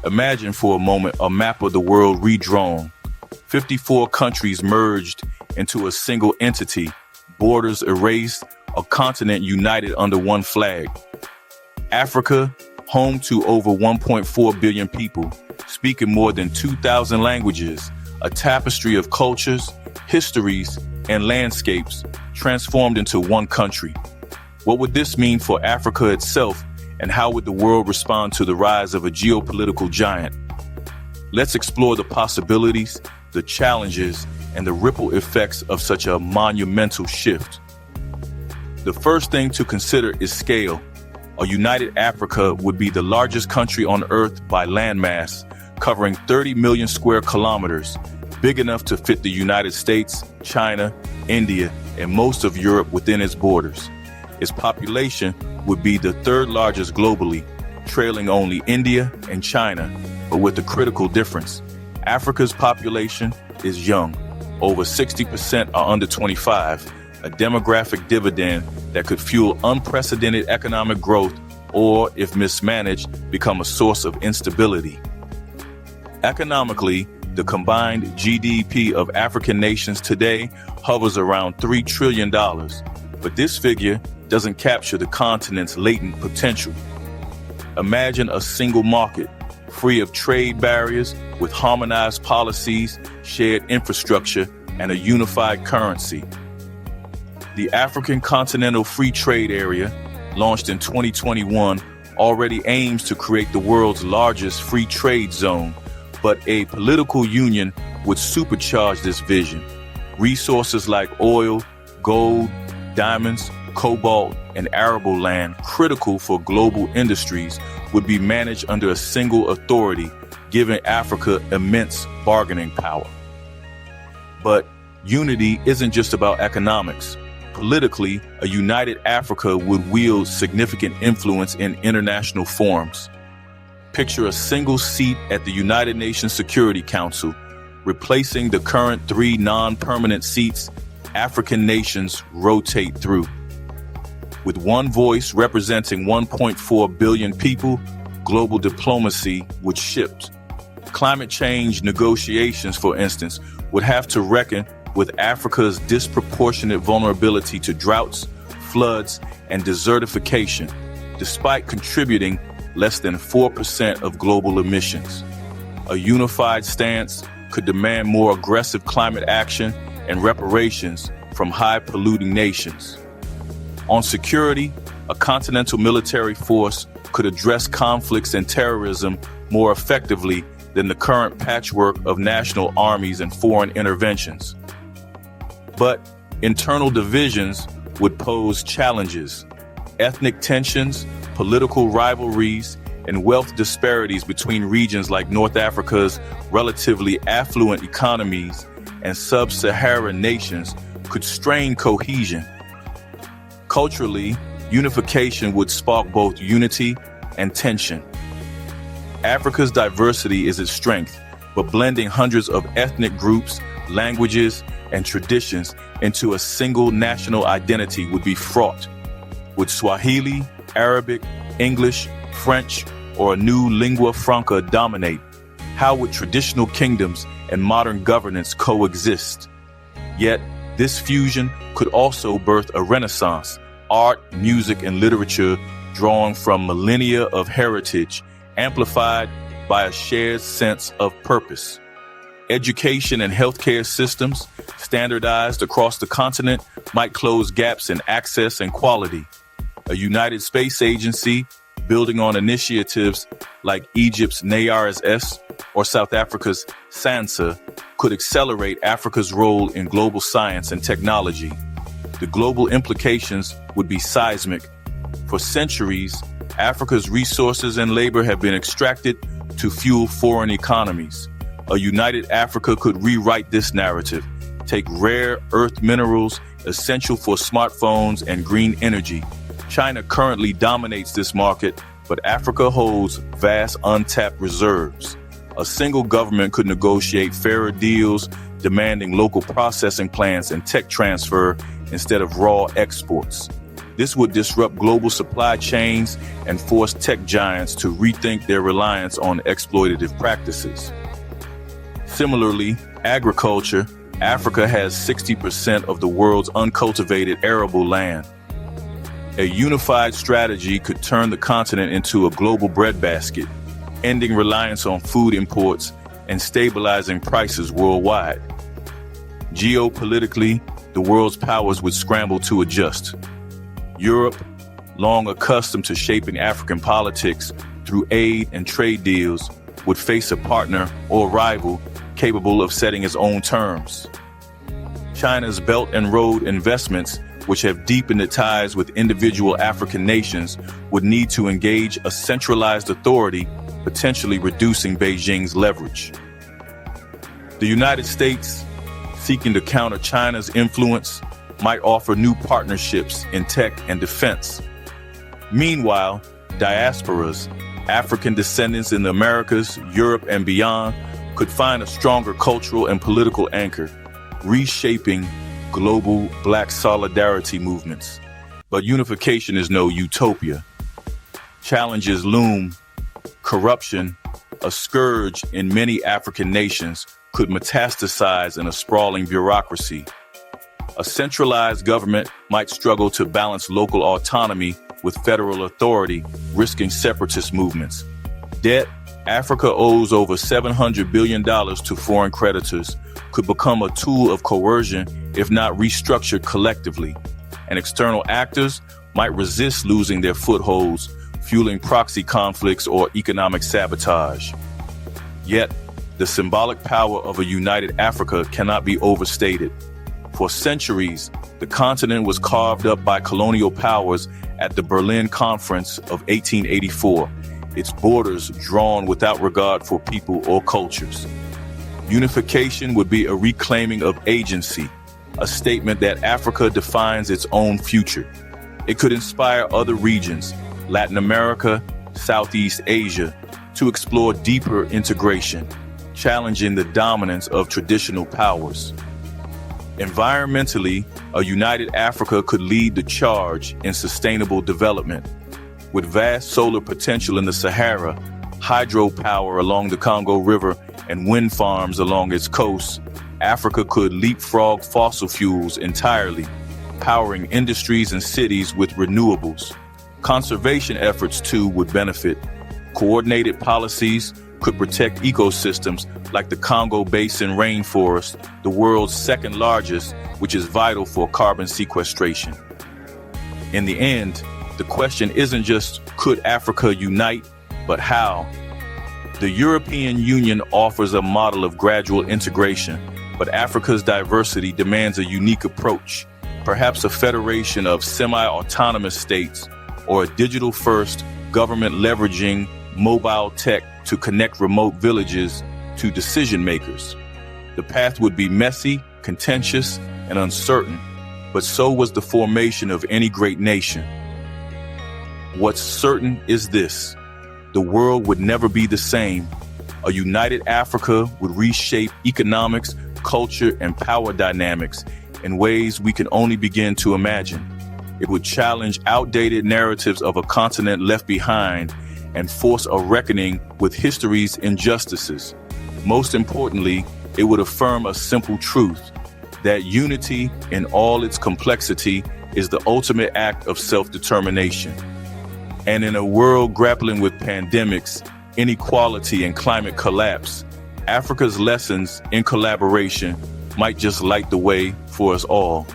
Imagine for a moment a map of the world redrawn. 54 countries merged into a single entity, borders erased, a continent united under one flag. Africa, home to over 1.4 billion people, speaking more than 2,000 languages, a tapestry of cultures, histories, and landscapes transformed into one country. What would this mean for Africa itself, and how would the world respond to the rise of a geopolitical giant? Let's explore the possibilities, the challenges, and the ripple effects of such a monumental shift. The first thing to consider is scale. A united Africa would be the largest country on Earth by landmass, covering 30 million square kilometers, big enough to fit the United States, China, India, and most of Europe within its borders. Its population would be the third largest globally, trailing only India and China, but with a critical difference. Africa's population is young. Over 60% are under 25, a demographic dividend that could fuel unprecedented economic growth or, if mismanaged, become a source of instability. Economically, the combined GDP of African nations today hovers around $3 trillion, but this figure doesn't capture the continent's latent potential. Imagine a single market, free of trade barriers, with harmonized policies, shared infrastructure, and a unified currency. The African Continental Free Trade Area, launched in 2021, already aims to create the world's largest free trade zone, but a political union would supercharge this vision. Resources like oil, gold, diamonds, cobalt, and arable land, critical for global industries, would be managed under a single authority, giving Africa immense bargaining power. But unity isn't just about economics. Politically, a united Africa would wield significant influence in international forums. Picture a single seat at the United Nations Security Council, replacing the current 3 non-permanent seats African nations rotate through. With one voice representing 1.4 billion people, global diplomacy would shift. Climate change negotiations, for instance, would have to reckon with Africa's disproportionate vulnerability to droughts, floods, and desertification, despite contributing less than 4% of global emissions. A unified stance could demand more aggressive climate action and reparations from high-polluting nations. On security, a continental military force could address conflicts and terrorism more effectively than the current patchwork of national armies and foreign interventions. But internal divisions would pose challenges. Ethnic tensions, political rivalries, and wealth disparities between regions like North Africa's relatively affluent economies and sub-Saharan nations could strain cohesion. Culturally, unification would spark both unity and tension. Africa's diversity is its strength, but blending hundreds of ethnic groups, languages, and traditions into a single national identity would be fraught. Would Swahili, Arabic, English, French, or a new lingua franca dominate? How would traditional kingdoms and modern governance coexist? Yet, this fusion could also birth a renaissance, art, music, and literature drawing from millennia of heritage, amplified by a shared sense of purpose. Education and healthcare systems, standardized across the continent, might close gaps in access and quality. A united space agency, building on initiatives like Egypt's NARS or South Africa's SANSA, could accelerate Africa's role in global science and technology. The global implications would be seismic. For centuries, Africa's resources and labor have been extracted to fuel foreign economies. A united Africa could rewrite this narrative, take rare earth minerals essential for smartphones and green energy. China currently dominates this market, but Africa holds vast untapped reserves. A single government could negotiate fairer deals, demanding local processing plants and tech transfer instead of raw exports. This would disrupt global supply chains and force tech giants to rethink their reliance on exploitative practices. Similarly, agriculture, Africa has 60% of the world's uncultivated arable land. A unified strategy could turn the continent into a global breadbasket, ending reliance on food imports and stabilizing prices worldwide. Geopolitically, the world's powers would scramble to adjust. Europe, long accustomed to shaping African politics through aid and trade deals, would face a partner or rival capable of setting its own terms. China's Belt and Road investments, which have deepened the ties with individual African nations, would need to engage a centralized authority, potentially reducing Beijing's leverage. The United States, seeking to counter China's influence, might offer new partnerships in tech and defense. Meanwhile, diasporas, African descendants in the Americas, Europe, and beyond, could find a stronger cultural and political anchor, reshaping global Black solidarity movements. But unification is no utopia. Challenges loom. Corruption, a scourge in many African nations, could metastasize in a sprawling bureaucracy. A centralized government might struggle to balance local autonomy with federal authority, risking separatist movements. Debt, Africa owes over $700 billion to foreign creditors, could become a tool of coercion if not restructured collectively. And external actors might resist losing their footholds, fueling proxy conflicts or economic sabotage. Yet, the symbolic power of a united Africa cannot be overstated. For centuries, the continent was carved up by colonial powers at the Berlin Conference of 1884, its borders drawn without regard for people or cultures. Unification would be a reclaiming of agency, a statement that Africa defines its own future. It could inspire other regions, Latin America, Southeast Asia, to explore deeper integration, challenging the dominance of traditional powers. Environmentally, a united Africa could lead the charge in sustainable development. With vast solar potential in the Sahara, hydropower along the Congo River, and wind farms along its coast, Africa could leapfrog fossil fuels entirely, powering industries and cities with renewables. Conservation efforts, too, would benefit. Coordinated policies could protect ecosystems like the Congo Basin rainforest, the world's second largest, which is vital for carbon sequestration. In the end, the question isn't just could Africa unite, but how? The European Union offers a model of gradual integration, but Africa's diversity demands a unique approach, perhaps a federation of semi-autonomous states or a digital-first government leveraging mobile tech to connect remote villages to decision makers. The path would be messy, contentious, and uncertain, but so was the formation of any great nation. What's certain is this: the world would never be the same. A united Africa would reshape economics, culture, and power dynamics in ways we can only begin to imagine. It would challenge outdated narratives of a continent left behind and force a reckoning with history's injustices. Most importantly, it would affirm a simple truth: that unity in all its complexity is the ultimate act of self-determination. And in a world grappling with pandemics, inequality, and climate collapse, Africa's lessons in collaboration might just light the way for us all.